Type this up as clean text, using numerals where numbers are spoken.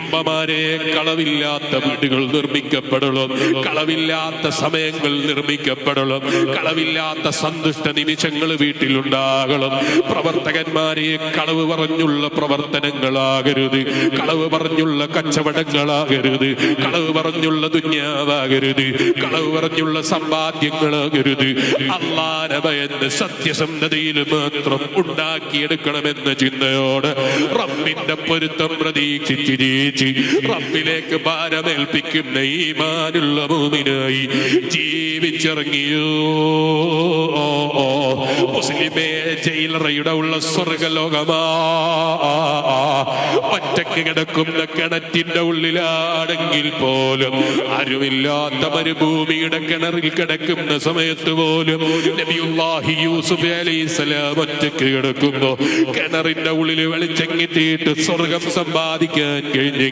ഉമ്മമാരെ, കളവില്ലാത്ത വീടുകൾ നിർമ്മിക്കപ്പെടണം, കളവില്ലാത്ത സമയങ്ങൾ നിർമ്മിക്കപ്പെടണം, കളവില്ലാത്ത സന്തുഷ്ട നിമിഷങ്ങൾ വീട്ടിലുണ്ടാകണം. പ്രവർത്തകന്മാരെ, കളവ് പറഞ്ഞുള്ള പ്രവർത്തനങ്ങളാകരുത്, കളവ് പറഞ്ഞുള്ള കച്ചവടങ്ങളാകരുത്, കളവ് പറഞ്ഞുള്ള ദുന്യാവാകരുത്, കളവ് പറഞ്ഞുള്ള സമ്പാദ്യങ്ങളാകരുത്. അല്ലാഹുവിനെ ഭയന്ന് സത്യസന്ധതയിൽ മാത്രം ഉണ്ടാക്കിയെടുക്കണമെന്ന ചിന്തയോടെ റബ്ബിന്റെ പൊരുത്തം പ്രതീക്ഷിച്ച് ജീവിച്ച് റബ്ബിലേക്ക് ഭാരമേൽപ്പിക്കുന്ന ഈമാനുള്ള മുഅ്മിനായി ജീവിച്ചിറങ്ങിയോ മുസ്ലിമേ, ജയിലറയുടെ ഉള്ള സ്വർഗലോകമാ. ഒറ്റയ്ക്ക് കിടക്കുന്ന കിണറ്റിന്റെ ഉള്ളിലാണെങ്കിൽ പോലും, ആരുമില്ലാത്ത മരുഭൂമിയുടെ കിണറിൽ കിടക്കുന്ന സമയത്ത് പോലും നബിയുല്ലാഹി യൂസുഫ് അലൈഹിസ്സലാം ഒറ്റയ്ക്ക് കിടക്കുമ്പോ കിണറിന്റെ ഉള്ളിൽ വെളിച്ചം കിട്ടിയിട്ട് സ്വർഗം സമ്പാദിക്കാൻ കഴിഞ്ഞെങ്കിൽ